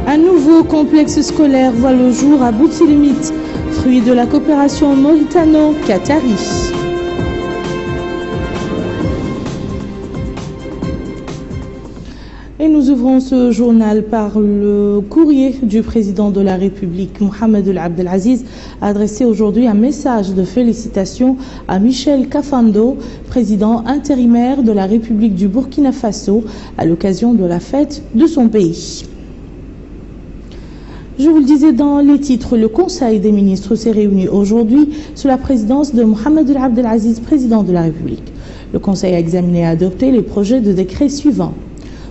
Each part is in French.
Un nouveau complexe scolaire voit le jour à Boutilimit, fruit de la coopération mauritano-qatari. Et nous ouvrons ce journal par le courrier du président de la République, Mohamed Ould Abdel Aziz, a adressé aujourd'hui un message de félicitations à Michel Kafando, président intérimaire de la République du Burkina Faso, à l'occasion de la fête de son pays. Je vous le disais dans les titres, le Conseil des ministres s'est réuni aujourd'hui sous la présidence de Mohamed Ould Abdel Aziz, président de la République. Le Conseil a examiné et adopté les projets de décret suivants.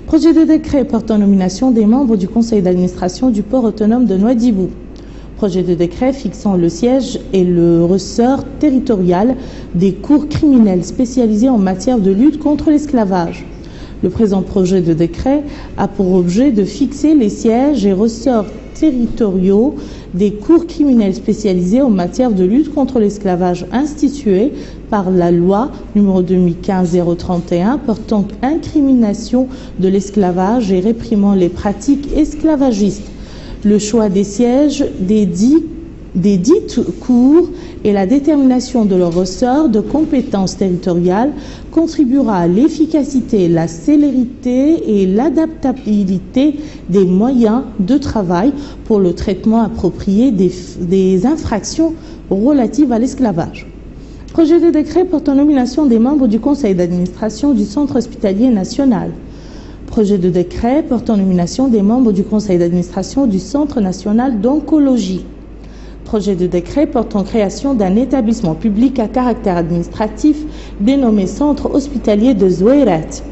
Projet de décret portant nomination des membres du conseil d'administration du port autonome de Nouadhibou. Projet de décret fixant le siège et le ressort territorial des cours criminelles spécialisées en matière de lutte contre l'esclavage. Le présent projet de décret a pour objet de fixer les sièges et ressorts territoriaux des cours criminelles spécialisées en matière de lutte contre l'esclavage instituées par la loi numéro 2015-031 portant incrimination de l'esclavage et réprimant les pratiques esclavagistes. Le choix des sièges des dites cours et la détermination de leur ressort de compétences territoriales contribuera à l'efficacité, la célérité et l'adaptabilité des moyens de travail pour le traitement approprié des infractions relatives à l'esclavage. Projet de décret portant nomination des membres du conseil d'administration du Centre hospitalier national. Projet de décret portant nomination des membres du conseil d'administration du Centre national d'oncologie. Projet de décret portant création d'un établissement public à caractère administratif dénommé Centre hospitalier de Zouérat.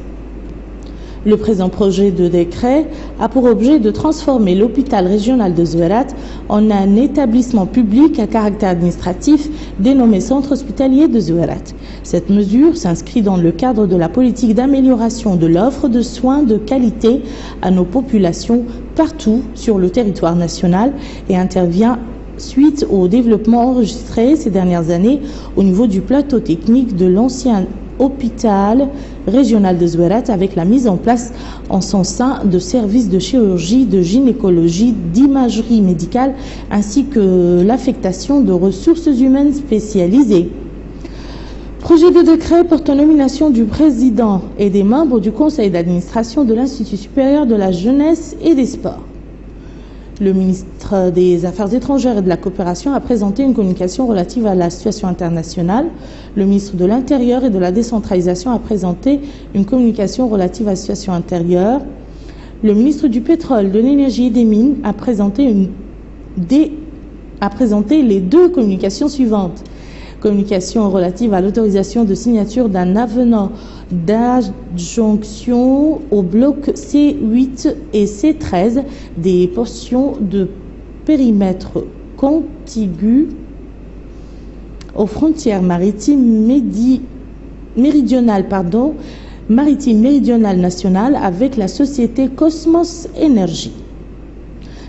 Le présent projet de décret a pour objet de transformer l'hôpital régional de Zouérat en un établissement public à caractère administratif dénommé Centre hospitalier de Zouérat. Cette mesure s'inscrit dans le cadre de la politique d'amélioration de l'offre de soins de qualité à nos populations partout sur le territoire national et intervient suite au développement enregistré ces dernières années au niveau du plateau technique de l'ancien hôpital régional de Zouérat avec la mise en place en son sein de services de chirurgie, de gynécologie, d'imagerie médicale ainsi que l'affectation de ressources humaines spécialisées. Projet de décret portant nomination du président et des membres du conseil d'administration de l'Institut supérieur de la jeunesse et des sports. Le ministre des Affaires étrangères et de la coopération a présenté une communication relative à la situation internationale. Le ministre de l'Intérieur et de la décentralisation a présenté une communication relative à la situation intérieure. Le ministre du Pétrole, de l'Énergie et des Mines a présenté les deux communications suivantes. Communication relative à l'autorisation de signature d'un avenant d'adjonction au bloc C8 et C13 des portions de périmètre contigu aux frontières maritimes méridionales nationales avec la société Cosmos Énergie.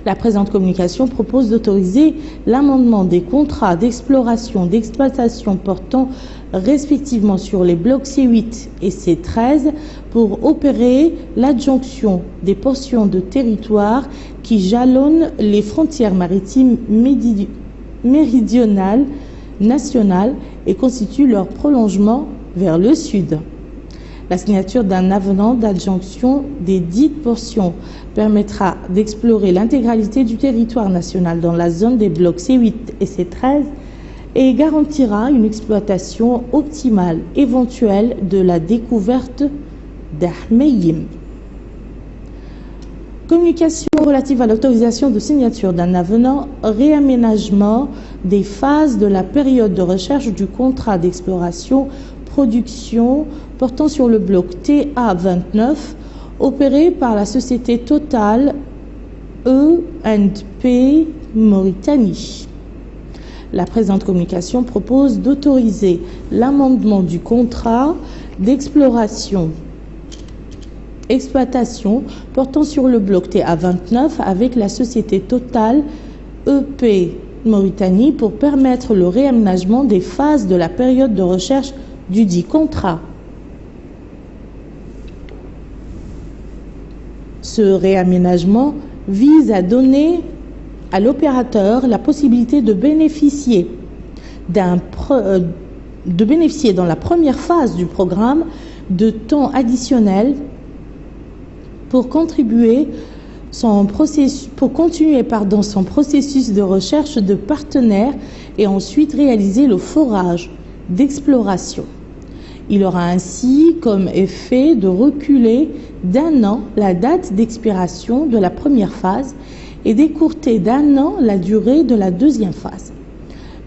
La présente communication propose d'autoriser l'amendement des contrats d'exploration, d'exploitation portant respectivement sur les blocs C8 et C13 pour opérer l'adjonction des portions de territoire qui jalonnent les frontières maritimes méridionales nationales et constituent leur prolongement vers le sud. La signature d'un avenant d'adjonction des dites portions permettra d'explorer l'intégralité du territoire national dans la zone des blocs C8 et C13 et garantira une exploitation optimale éventuelle de la découverte d'Ahmeyim. Communication relative à l'autorisation de signature d'un avenant réaménagement des phases de la période de recherche du contrat d'exploration production portant sur le bloc TA29 opéré par la société Total E&P Mauritanie. La présente communication propose d'autoriser l'amendement du contrat d'exploration-exploitation portant sur le bloc TA29 avec la société Total EP Mauritanie pour permettre le réaménagement des phases de la période de recherche du dit contrat. Ce réaménagement vise à donner à l'opérateur la possibilité de bénéficier dans la première phase du programme de temps additionnel pour continuer son processus de recherche de partenaires et ensuite réaliser le forage d'exploration. Il aura ainsi comme effet de reculer d'1 an la date d'expiration de la première phase et d'écourter d'1 an la durée de la deuxième phase.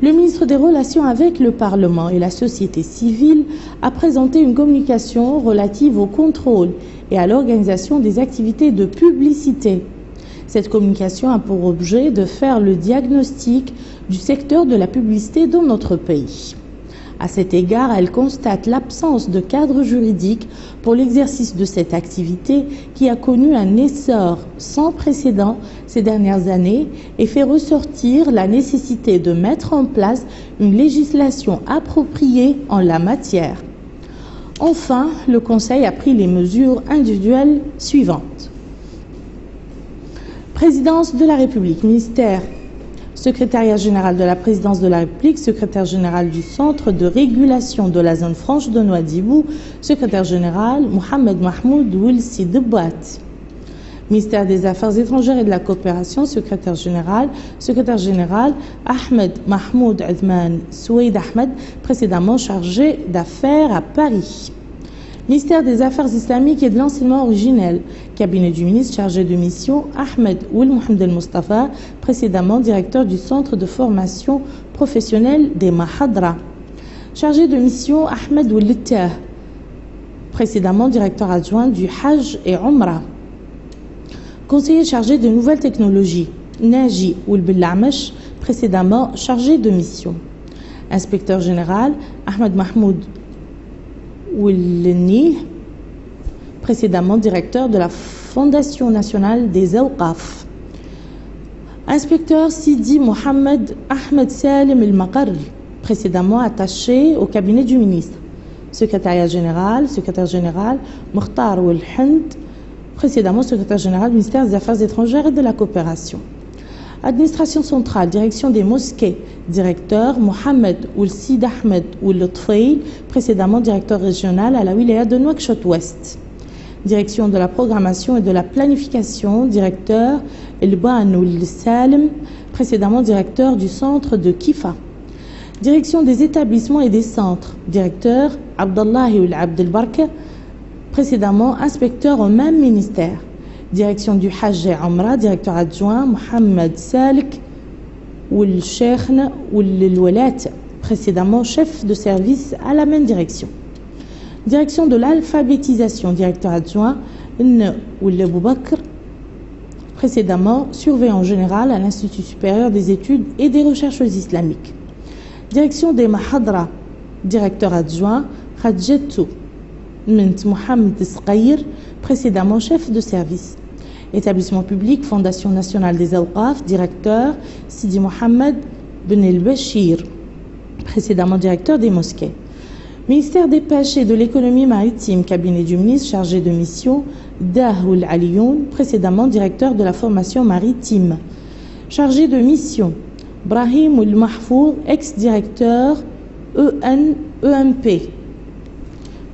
Le ministre des Relations avec le Parlement et la société civile a présenté une communication relative au contrôle et à l'organisation des activités de publicité. Cette communication a pour objet de faire le diagnostic du secteur de la publicité dans notre pays. À cet égard, elle constate l'absence de cadre juridique pour l'exercice de cette activité qui a connu un essor sans précédent ces dernières années et fait ressortir la nécessité de mettre en place une législation appropriée en la matière. Enfin, le Conseil a pris les mesures individuelles suivantes. Présidence de la République, ministère, Secrétariat général de la Présidence de la République, secrétaire général du Centre de régulation de la zone franche de Nouadhibou, secrétaire général Mohamed Mahmoud Wilsi Debouat. Ministère des Affaires étrangères et de la coopération, secrétaire général Ahmed Mahmoud Adman Soueid Ahmed, précédemment chargé d'affaires à Paris. Ministère des Affaires islamiques et de l'enseignement originel, cabinet du ministre chargé de mission Ahmed Ould Mohamed El Mustafa, précédemment directeur du centre de formation professionnelle des Mahadra. Chargé de mission Ahmed Ould Littah, précédemment directeur adjoint du Hajj et Umrah. Conseiller chargé de nouvelles technologies Naji Ould Bellamash, précédemment chargé de mission. Inspecteur général Ahmed Mahmoud Ould, précédemment directeur de la Fondation nationale des Awqaf. Inspecteur Sidi Mohamed Ahmed Salim El-Maqarri, précédemment attaché au cabinet du ministre. Secrétaire général Mokhtar Ould Hind, précédemment secrétaire général du ministère des Affaires étrangères et de la coopération. Administration centrale, direction des mosquées, directeur Mohamed Ould Sid Ahmed Ould Tfail, précédemment directeur régional à la wilaya de Nouakchott-Ouest. Direction de la programmation et de la planification, directeur Elban Ould Salim, précédemment directeur du centre de Kifa. Direction des établissements et des centres, directeur Abdallahi Ould Abdel Barka, précédemment inspecteur au même ministère. Direction du Hajj et Umrah, directeur adjoint Mohamed Salik Ould Cheikhna Ould Walat, précédemment chef de service à la même direction. Direction de l'alphabétisation, directeur adjoint Ould Aboubakr, précédemment surveillant général à l'Institut supérieur des études et des recherches islamiques. Direction des Mahadra, directeur adjoint Khadjetou Mint Mohamed Sqaïr, précédemment chef de service. Établissement public, Fondation nationale des Awqaf, directeur Sidi Mohamed Ben El-Bachir, précédemment directeur des mosquées. Ministère des Pêches et de l'économie maritime, cabinet du ministre chargé de mission Dahoul Aliyoun, précédemment directeur de la formation maritime. Chargé de mission Brahim Ould Mahfouz, ex-directeur EMP.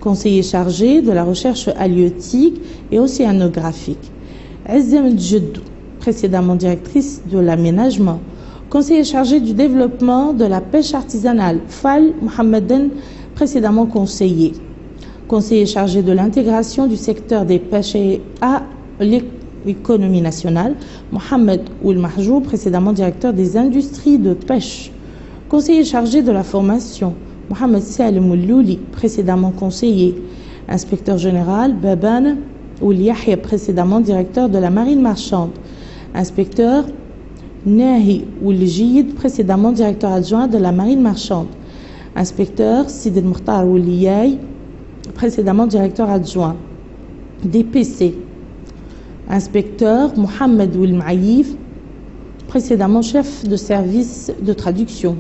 Conseiller chargé de la recherche halieutique et océanographique. Azzam Djeddou, précédemment directrice de l'aménagement. Conseiller chargé du développement de la pêche artisanale. Fall Mohameden, précédemment conseiller. Conseiller chargé de l'intégration du secteur des pêches à l'économie nationale. Mohamed Ould Mahjoub, précédemment directeur des industries de pêche. Conseiller chargé de la formation. Mohamed Salim Ould Louli, précédemment conseiller. Inspecteur général Baban Ould Yahya, précédemment directeur de la marine marchande. Inspecteur Nahi Ould Jiyid, précédemment directeur adjoint de la marine marchande. Inspecteur Sidi Mokhtar Ould Yaye, précédemment directeur adjoint. DPC. Inspecteur Mohamed Ould Maïf, précédemment chef de service de traduction.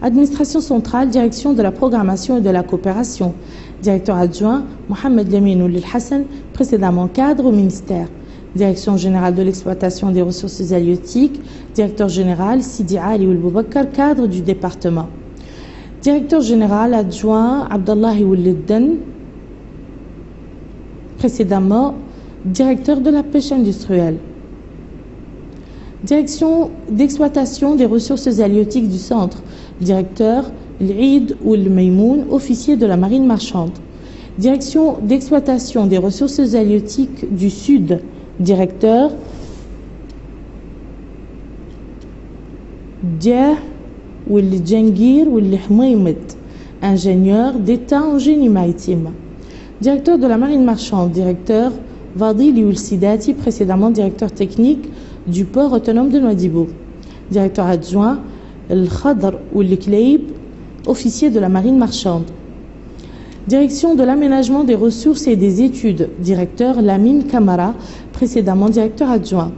Administration centrale, direction de la programmation et de la coopération. Directeur adjoint Mohamed Lamine Ould Hassan, précédemment cadre au ministère. Direction générale de l'exploitation des ressources halieutiques, directeur général Sidi Ali Ould Boubakar, cadre du département. Directeur général adjoint Abdallahi Ouledden, précédemment directeur de la pêche industrielle. Direction d'exploitation des ressources halieutiques du centre, directeur L'Eid Ould Maymoun, officier de la marine marchande. Direction d'exploitation des ressources halieutiques du sud, directeur Dia Ould Djengir Ould Hmeimet, ingénieur d'État en génie maritime. Directeur de la marine marchande, directeur Vadili Ould Sidati, précédemment directeur technique du port autonome de Nouadhibou. Directeur adjoint Al-Khadr Ould Kleib, officier de la marine marchande. Direction de l'aménagement des ressources et des études, directeur Lamine Kamara, précédemment directeur adjoint.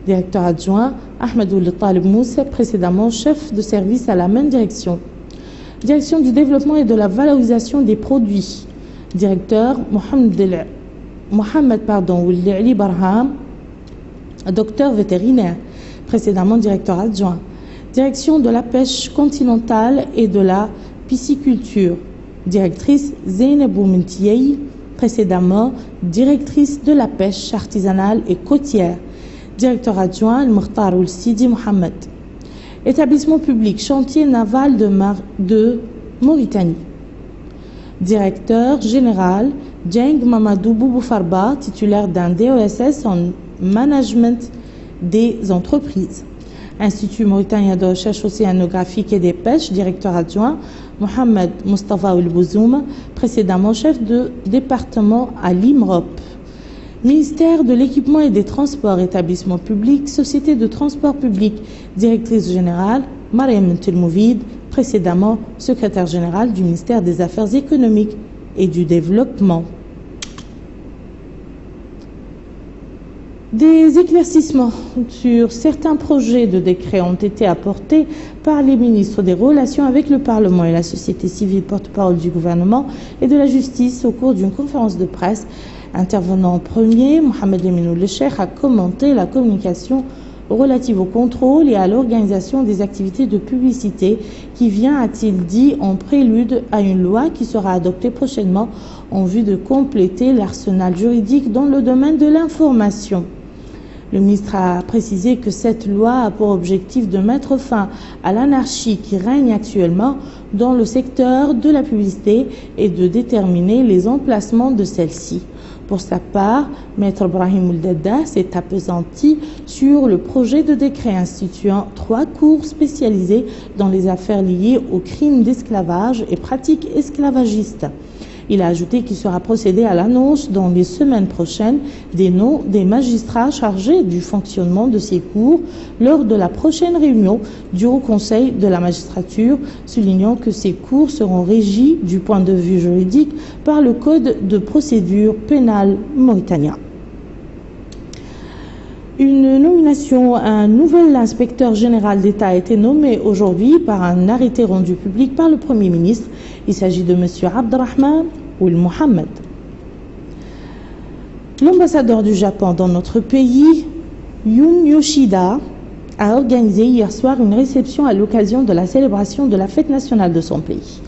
Directeur adjoint Ahmed Ould Talib Moussa, précédemment chef de service à la même direction. Direction du développement et de la valorisation des produits, directeur Mohamed Ould Ali Barham, docteur vétérinaire, précédemment directeur adjoint. Direction de la pêche continentale et de la pisciculture, directrice Zeynep Boumentiaï, précédemment directrice de la pêche artisanale et côtière, directeur adjoint Al-Mukhtar Ould Sidi Mohamed. Établissement public chantier naval de Mauritanie, directeur général Djeng Mamadou Bouboufarba, titulaire d'un DESS en management des entreprises. Institut mauritanien de recherche océanographique et des pêches, directeur adjoint Mohamed Mustafa Ould Bouzoum, précédemment chef de département à l'IMROP. Ministère de l'équipement et des transports, établissement public, société de transport public, directrice générale Mariam Telmouvid, précédemment secrétaire générale du ministère des Affaires économiques et du développement. Des éclaircissements sur certains projets de décret ont été apportés par les ministres des Relations avec le Parlement et la société civile, porte-parole du gouvernement, et de la justice au cours d'une conférence de presse. Intervenant en premier, Mohamed Lamine Ould Cheikh a commenté la communication relative au contrôle et à l'organisation des activités de publicité qui vient, a-t-il dit, en prélude à une loi qui sera adoptée prochainement en vue de compléter l'arsenal juridique dans le domaine de l'information. Le ministre a précisé que cette loi a pour objectif de mettre fin à l'anarchie qui règne actuellement dans le secteur de la publicité et de déterminer les emplacements de celle-ci. Pour sa part, Maître Brahim Ouldadda s'est appesanti sur le projet de décret instituant 3 cours spécialisés dans les affaires liées aux crimes d'esclavage et pratiques esclavagistes. Il a ajouté qu'il sera procédé à l'annonce dans les semaines prochaines des noms des magistrats chargés du fonctionnement de ces cours lors de la prochaine réunion du Haut Conseil de la magistrature, soulignant que ces cours seront régis du point de vue juridique par le Code de procédure pénale mauritanien. Une nomination à un nouvel inspecteur général d'État a été nommé aujourd'hui par un arrêté rendu public par le Premier ministre. Il s'agit de M. Abdrahman Ould Mohamed. L'ambassadeur du Japon dans notre pays, Yun Yoshida, a organisé hier soir une réception à l'occasion de la célébration de la fête nationale de son pays.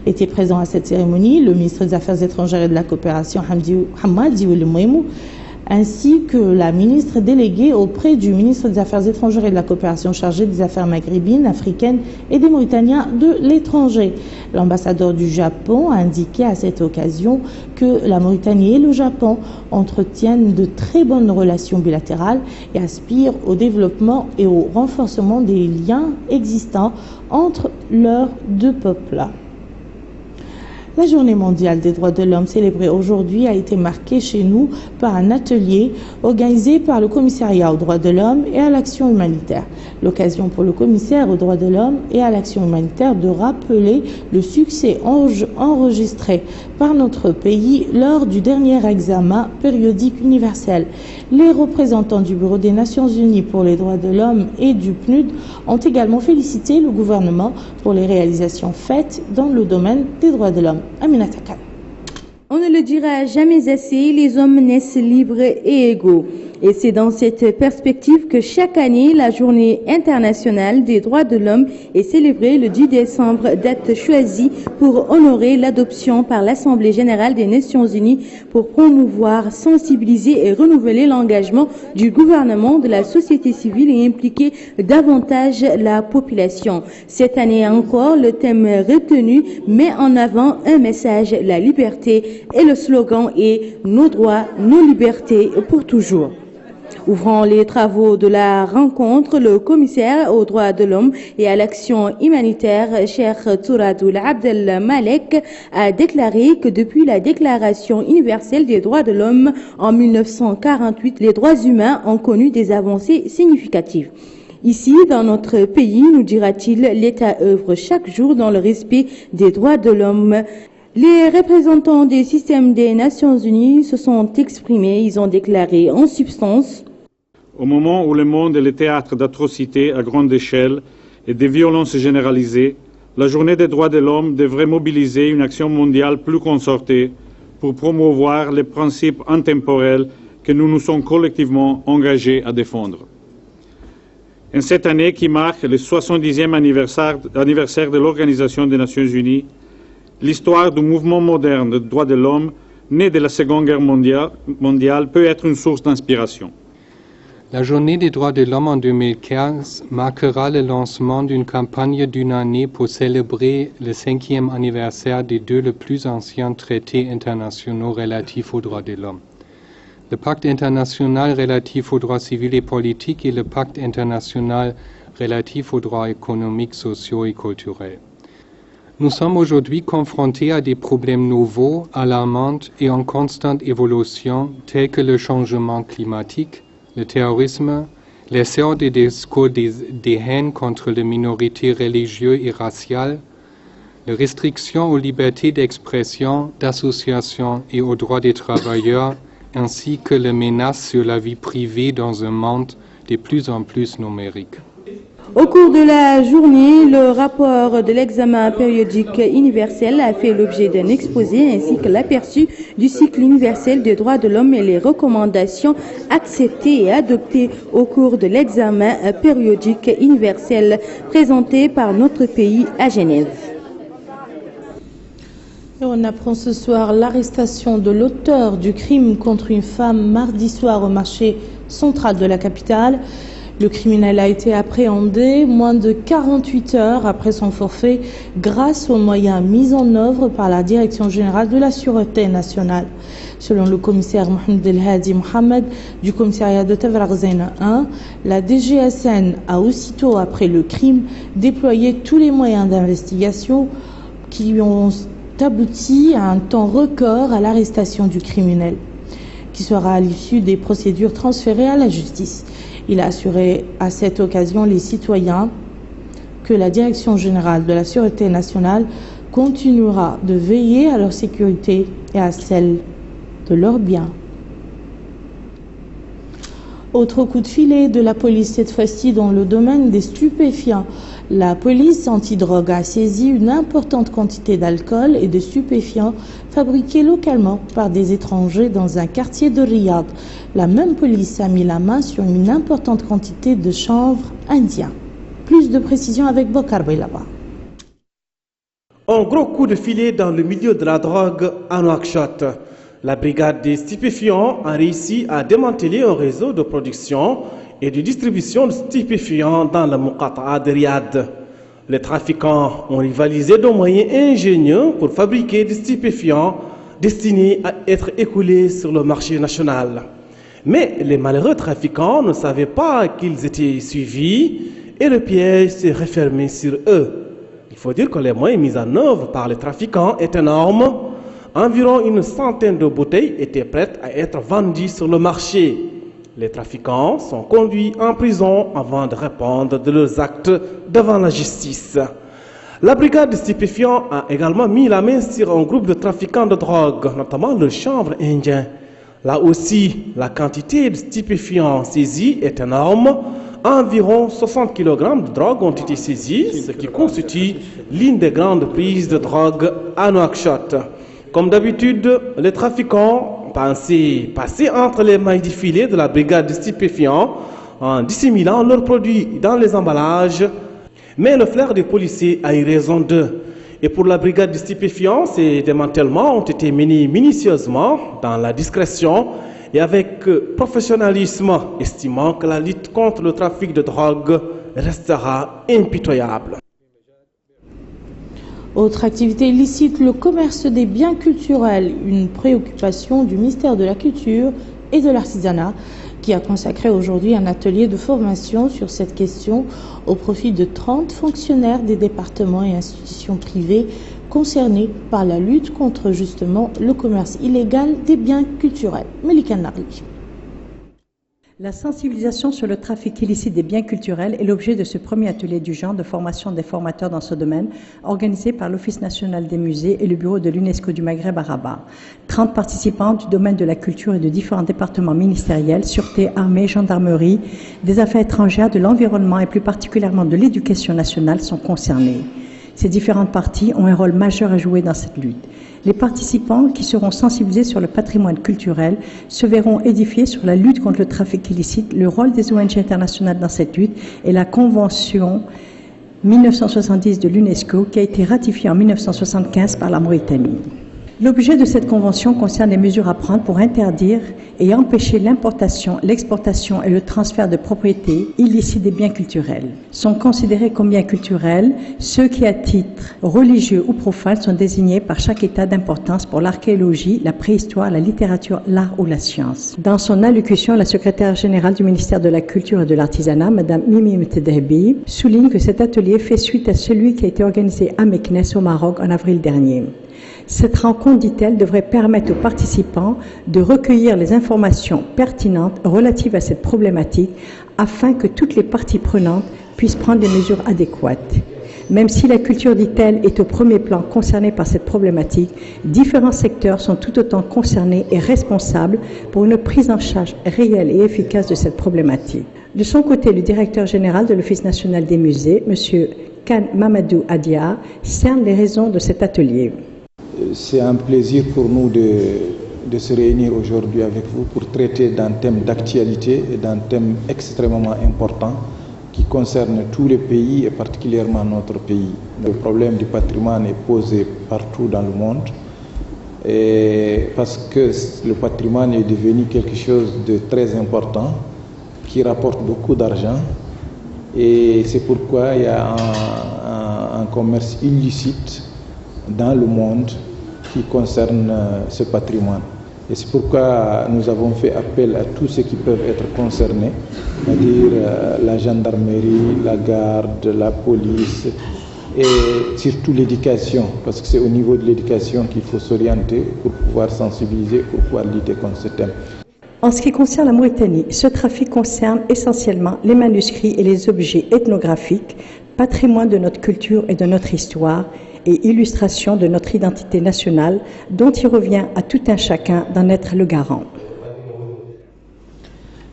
Était présent à cette cérémonie le ministre des Affaires étrangères et de la coopération Hamadi Ould Moemou, ainsi que la ministre déléguée auprès du ministre des Affaires étrangères et de la coopération chargée des affaires maghrébines, africaines et des Mauritaniens de l'étranger. L'ambassadeur du Japon a indiqué à cette occasion que la Mauritanie et le Japon entretiennent de très bonnes relations bilatérales et aspirent au développement et au renforcement des liens existants entre leurs deux peuples. La journée mondiale des droits de l'homme célébrée aujourd'hui a été marquée chez nous par un atelier organisé par le commissariat aux droits de l'homme et à l'action humanitaire. L'occasion pour le commissaire aux droits de l'homme et à l'action humanitaire de rappeler le succès enregistré par notre pays lors du dernier examen périodique universel. Les représentants du Bureau des Nations Unies pour les droits de l'homme et du PNUD ont également félicité le gouvernement pour les réalisations faites dans le domaine des droits de l'homme. Aminata Khan. On ne le dira jamais assez, les hommes naissent libres et égaux. Et c'est dans cette perspective que chaque année, la Journée internationale des droits de l'homme est célébrée le 10 décembre, date choisie pour honorer l'adoption par l'Assemblée générale des Nations unies pour promouvoir, sensibiliser et renouveler l'engagement du gouvernement, de la société civile et impliquer davantage la population. Cette année encore, le thème retenu met en avant un message, la liberté, et le slogan est « Nos droits, nos libertés pour toujours ». Ouvrant les travaux de la rencontre, le commissaire aux droits de l'homme et à l'action humanitaire, Cheikh Touradoul Abdel Malek, a déclaré que depuis la Déclaration universelle des droits de l'homme en 1948, les droits humains ont connu des avancées significatives. Ici, dans notre pays, nous dira-t-il, l'État œuvre chaque jour dans le respect des droits de l'homme. Les représentants des systèmes des Nations Unies se sont exprimés. Ils ont déclaré en substance: au moment où le monde est le théâtre d'atrocités à grande échelle et de violences généralisées, la Journée des droits de l'homme devrait mobiliser une action mondiale plus concertée pour promouvoir les principes intemporels que nous nous sommes collectivement engagés à défendre. En cette année qui marque le 70e anniversaire de l'Organisation des Nations Unies, l'histoire du mouvement moderne des droits de l'homme, né de la Seconde Guerre mondiale, peut être une source d'inspiration. La Journée des droits de l'homme en 2015 marquera le lancement d'une campagne d'une année pour célébrer le 5e anniversaire des deux les plus anciens traités internationaux relatifs aux droits de l'homme. Le Pacte international relatif aux droits civils et politiques et le Pacte international relatif aux droits économiques, sociaux et culturels. Nous sommes aujourd'hui confrontés à des problèmes nouveaux, alarmants et en constante évolution, tels que le changement climatique, le terrorisme, l'essor des discours des haines contre les minorités religieuses et raciales, les restrictions aux libertés d'expression, d'association et aux droits des travailleurs, ainsi que les menaces sur la vie privée dans un monde de plus en plus numérique. Au cours de la journée, le rapport de l'examen périodique universel a fait l'objet d'un exposé ainsi que l'aperçu du cycle universel des droits de l'homme et les recommandations acceptées et adoptées au cours de l'examen périodique universel présenté par notre pays à Genève. Et on apprend ce soir l'arrestation de l'auteur du crime contre une femme mardi soir au marché central de la capitale. Le criminel a été appréhendé moins de 48 heures après son forfait grâce aux moyens mis en œuvre par la Direction générale de la Sûreté nationale. Selon le commissaire Mohamed El Hadi Mohamed du commissariat de Tavra-Ghzeina 1, la DGSN a aussitôt après le crime déployé tous les moyens d'investigation qui ont abouti à un temps record à l'arrestation du criminel, qui sera à l'issue des procédures transférées à la justice. Il a assuré à cette occasion les citoyens que la Direction générale de la Sûreté nationale continuera de veiller à leur sécurité et à celle de leurs biens. Autre coup de filet de la police, cette fois-ci dans le domaine des stupéfiants. La police antidrogue a saisi une importante quantité d'alcool et de stupéfiants fabriqués localement par des étrangers dans un quartier de Riyad. La même police a mis la main sur une importante quantité de chanvre indien. Plus de précisions avec Bokar Belaba. Un gros coup de filet dans le milieu de la drogue à Nouakchott. La brigade des stupéfiants a réussi à démanteler un réseau de production et de distribution de stupéfiants dans le Muqata'a de Riyad. Les trafiquants ont rivalisé de moyens ingénieux pour fabriquer des stupéfiants destinés à être écoulés sur le marché national. Mais les malheureux trafiquants ne savaient pas qu'ils étaient suivis et le piège s'est refermé sur eux. Il faut dire que les moyens mis en œuvre par les trafiquants étaient énormes. Environ une centaine de bouteilles étaient prêtes à être vendues sur le marché. Les trafiquants sont conduits en prison avant de répondre de leurs actes devant la justice. La brigade de stupéfiants a également mis la main sur un groupe de trafiquants de drogue, notamment le chanvre indien. Là aussi, la quantité de stupéfiants saisis est énorme. Environ 60 kg de drogue ont été saisis, ce qui constitue l'une des grandes prises de drogue à Nouakchott. Comme d'habitude, les trafiquants pensait passer entre les mailles du filet de la brigade de stupéfiants en dissimulant leurs produits dans les emballages. Mais le flair des policiers a eu raison d'eux. Et pour la brigade de stupéfiants, ces démantèlements ont été menés minutieusement, dans la discrétion et avec professionnalisme, estimant que la lutte contre le trafic de drogue restera impitoyable. Autre activité illicite, le commerce des biens culturels, une préoccupation du ministère de la Culture et de l'Artisanat, qui a consacré aujourd'hui un atelier de formation sur cette question au profit de 30 fonctionnaires des départements et institutions privées concernés par la lutte contre justement le commerce illégal des biens culturels. Melika Narli. La sensibilisation sur le trafic illicite des biens culturels est l'objet de ce premier atelier du genre de formation des formateurs dans ce domaine, organisé par l'Office national des musées et le bureau de l'UNESCO du Maghreb à Rabat. 30 participants du domaine de la culture et de différents départements ministériels, sûreté, armée, gendarmerie, des affaires étrangères, de l'environnement et plus particulièrement de l'éducation nationale sont concernés. Ces différentes parties ont un rôle majeur à jouer dans cette lutte. Les participants qui seront sensibilisés sur le patrimoine culturel se verront édifiés sur la lutte contre le trafic illicite, le rôle des ONG internationales dans cette lutte et la Convention 1970 de l'UNESCO qui a été ratifiée en 1975 par la Mauritanie. L'objet de cette convention concerne les mesures à prendre pour interdire et empêcher l'importation, l'exportation et le transfert de propriété illicite des biens culturels. Sont considérés comme biens culturels ceux qui, à titre religieux ou profane, sont désignés par chaque État d'importance pour l'archéologie, la préhistoire, la littérature, l'art ou la science. Dans son allocution, la secrétaire générale du ministère de la Culture et de l'Artisanat, Mme Mimi Mtedhebi, souligne que cet atelier fait suite à celui qui a été organisé à Meknès au Maroc en avril dernier. Cette rencontre, dit-elle, devrait permettre aux participants de recueillir les informations pertinentes relatives à cette problématique afin que toutes les parties prenantes puissent prendre des mesures adéquates. Même si la culture, dit-elle, est au premier plan concernée par cette problématique, différents secteurs sont tout autant concernés et responsables pour une prise en charge réelle et efficace de cette problématique. De son côté, le directeur général de l'Office national des musées, M. Khan Mamadou Adia, cerne les raisons de cet atelier. C'est un plaisir pour nous de se réunir aujourd'hui avec vous pour traiter d'un thème d'actualité et d'un thème extrêmement important qui concerne tous les pays et particulièrement notre pays. Le problème du patrimoine est posé partout dans le monde et parce que le patrimoine est devenu quelque chose de très important qui rapporte beaucoup d'argent et c'est pourquoi il y a un commerce illicite dans le monde qui concerne ce patrimoine. Et c'est pourquoi nous avons fait appel à tous ceux qui peuvent être concernés, c'est-à-dire la gendarmerie, la garde, la police et surtout l'éducation, parce que c'est au niveau de l'éducation qu'il faut s'orienter pour pouvoir sensibiliser, pour pouvoir lutter contre ce thème. En ce qui concerne la Mauritanie, ce trafic concerne essentiellement les manuscrits et les objets ethnographiques, patrimoine de notre culture et de notre histoire, et illustration de notre identité nationale dont il revient à tout un chacun d'en être le garant.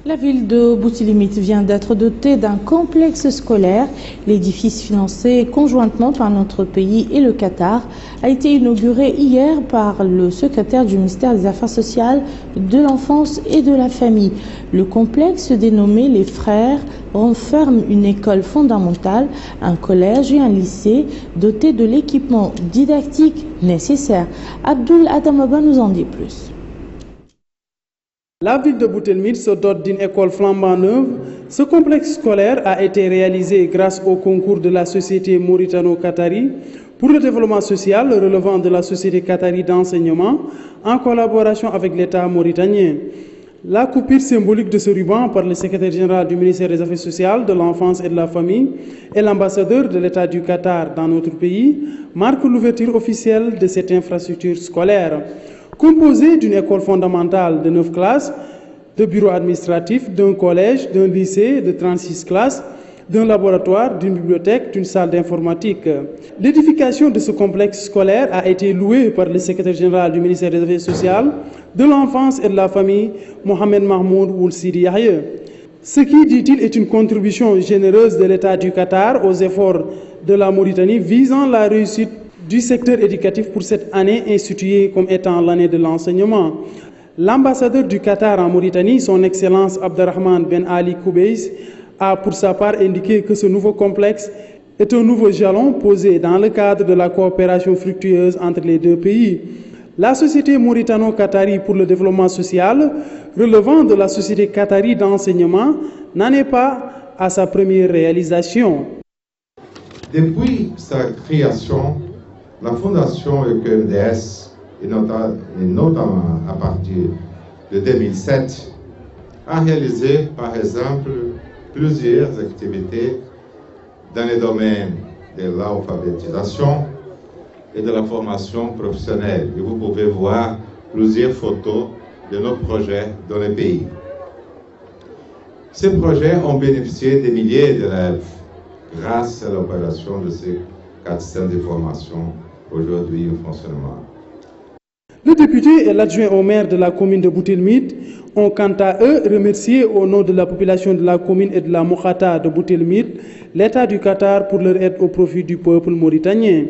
La ville de Boutilimit vient d'être dotée d'un complexe scolaire. L'édifice financé conjointement par notre pays et le Qatar a été inauguré hier par le secrétaire du ministère des Affaires sociales, de l'enfance et de la famille. Le complexe dénommé Les Frères renferme une école fondamentale, un collège et un lycée dotés de l'équipement didactique nécessaire. Abdul Adamaba nous en dit plus. La ville de Boutilimit se dote d'une école flambant neuve. Ce complexe scolaire a été réalisé grâce au concours de la société mauritano-qatari pour le développement social relevant de la société qatari d'enseignement en collaboration avec l'État mauritanien. La coupure symbolique de ce ruban par le secrétaire général du ministère des Affaires sociales, de l'enfance et de la famille et l'ambassadeur de l'État du Qatar dans notre pays marque l'ouverture officielle de cette infrastructure scolaire. Composée d'une école fondamentale de 9 classes, de bureaux administratifs, d'un collège, d'un lycée de 36 classes, d'un laboratoire, d'une bibliothèque, d'une salle d'informatique. L'édification de ce complexe scolaire a été louée par le secrétaire général du ministère des Affaires sociales, de l'enfance et de la famille, Mohamed Mahmoud Ould Sidi Yahya. Ce qui, dit-il, est une contribution généreuse de l'État du Qatar aux efforts de la Mauritanie visant la réussite du secteur éducatif pour cette année instituée comme étant l'année de l'enseignement. L'ambassadeur du Qatar en Mauritanie, son Excellence Abderrahman Ben Ali Koubeis, a pour sa part indiqué que ce nouveau complexe est un nouveau jalon posé dans le cadre de la coopération fructueuse entre les deux pays. La société mauritano-qatari pour le développement social, relevant de la société qatari d'enseignement, n'en est pas à sa première réalisation. Depuis sa création, la Fondation EQMDS, et notamment à partir de 2007, a réalisé par exemple plusieurs activités dans les domaines de l'alphabétisation et de la formation professionnelle. Et vous pouvez voir plusieurs photos de nos projets dans le pays. Ces projets ont bénéficié des milliers d'élèves grâce à l'opération de ces 4 centres de formation aujourd'hui en fonctionnement. Le député et l'adjoint au maire de la commune de Boutelmit ont quant à eux remercié au nom de la population de la commune et de la Mokhata de Boutelmit l'État du Qatar pour leur aide au profit du peuple mauritanien.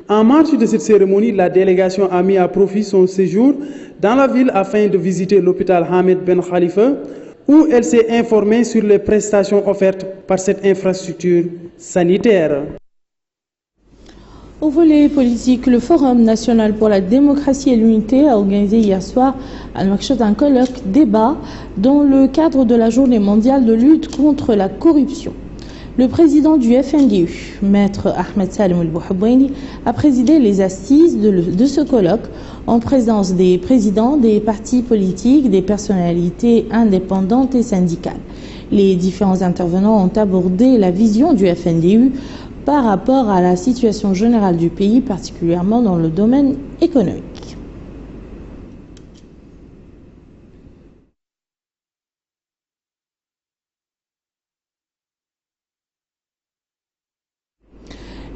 En marge de cette cérémonie, la délégation a mis à profit son séjour dans la ville afin de visiter l'hôpital Hamed Ben Khalifa, où elle s'est informée sur les prestations offertes par cette infrastructure sanitaire. Au volet politique, le Forum national pour la démocratie et l'unité a organisé hier soir à Nouakchott un colloque débat dans le cadre de la journée mondiale de lutte contre la corruption. Le président du FNDU, Maître Ahmed Salem El-Bouhoubaini, a présidé les assises de ce colloque en présence des présidents des partis politiques, des personnalités indépendantes et syndicales. Les différents intervenants ont abordé la vision du FNDU par rapport à la situation générale du pays, particulièrement dans le domaine économique.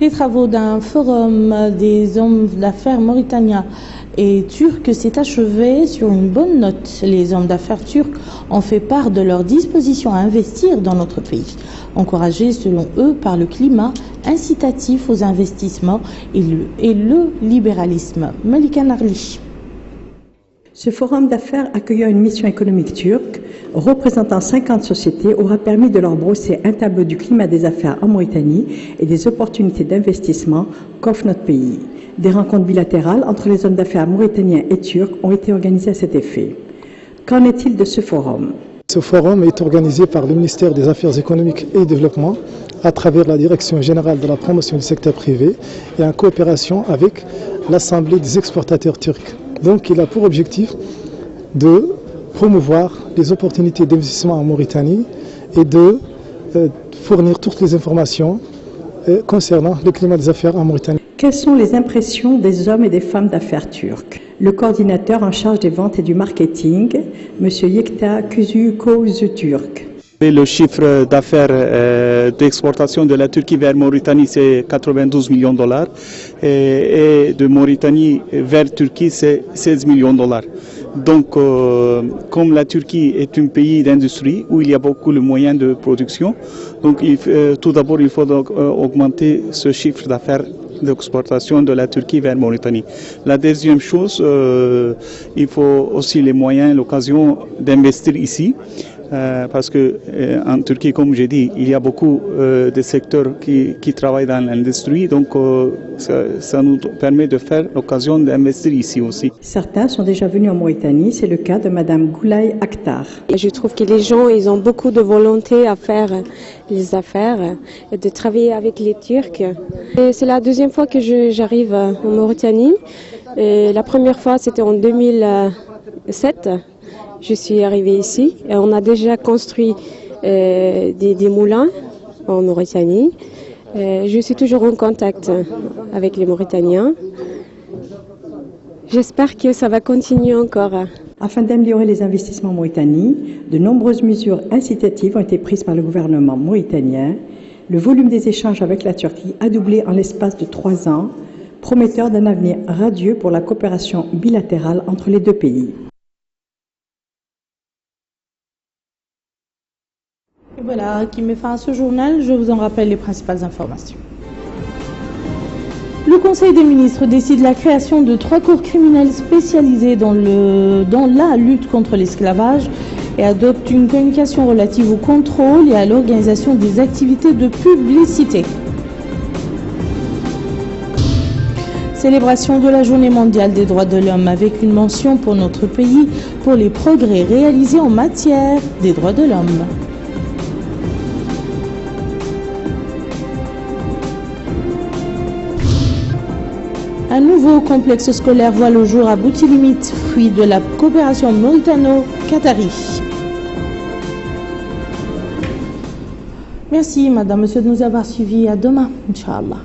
Les travaux d'un forum des hommes d'affaires mauritaniens et turcs s'est achevé sur une bonne note. Les hommes d'affaires turcs ont fait part de leur disposition à investir dans notre pays, encouragés selon eux par le climat incitatif aux investissements et le libéralisme. Malika Narli. Ce forum d'affaires accueillant une mission économique turque représentant 50 sociétés aura permis de leur brosser un tableau du climat des affaires en Mauritanie et des opportunités d'investissement qu'offre notre pays. Des rencontres bilatérales entre les hommes d'affaires mauritaniens et turcs ont été organisées à cet effet. Qu'en est-il de ce forum? Ce forum est organisé par le ministère des Affaires économiques et du Développement à travers la Direction générale de la promotion du secteur privé et en coopération avec l'Assemblée des exportateurs turcs. Donc il a pour objectif de promouvoir les opportunités d'investissement en Mauritanie et de fournir toutes les informations concernant le climat des affaires en Mauritanie. Quelles sont les impressions des hommes et des femmes d'affaires turcs? Le coordinateur en charge des ventes et du marketing, M. Yekta Küzü-Kozü-Turk. Le chiffre d'affaires d'exportation de la Turquie vers Mauritanie, c'est 92 millions de dollars. Et de Mauritanie vers Turquie, c'est 16 millions de dollars. Donc, comme la Turquie est un pays d'industrie où il y a beaucoup de moyens de production, donc tout d'abord, il faut donc, augmenter ce chiffre d'affaires d'exportation de la Turquie vers Mauritanie. La deuxième chose, il faut aussi les moyens, l'occasion d'investir ici. Parce que en Turquie, comme j'ai dit, il y a beaucoup de secteurs qui travaillent dans l'industrie, donc ça nous permet de faire l'occasion d'investir ici aussi. Certains sont déjà venus en Mauritanie, c'est le cas de Madame Goulay Akhtar. Je trouve que les gens, ils ont beaucoup de volonté à faire les affaires et de travailler avec les Turcs. C'est la deuxième fois que j'arrive en Mauritanie. Et la première fois, c'était en 2007. Je suis arrivée ici et on a déjà construit des moulins en Mauritanie. Je suis toujours en contact avec les Mauritaniens. J'espère que ça va continuer encore. Afin d'améliorer les investissements en Mauritanie, de nombreuses mesures incitatives ont été prises par le gouvernement mauritanien. Le volume des échanges avec la Turquie a doublé en l'espace de 3 ans, prometteur d'un avenir radieux pour la coopération bilatérale entre les deux pays. Et voilà qui met fin à ce journal. Je vous en rappelle les principales informations. Le Conseil des ministres décide la création de 3 cours criminelles spécialisées dans la lutte contre l'esclavage et adopte une communication relative au contrôle et à l'organisation des activités de publicité. Célébration de la Journée mondiale des droits de l'homme avec une mention pour notre pays pour les progrès réalisés en matière des droits de l'homme. Un nouveau complexe scolaire voit le jour à Boutilimite, fruit de la coopération mauritano-qatari. Merci, madame, monsieur, de nous avoir suivis. À demain, Inch'Allah.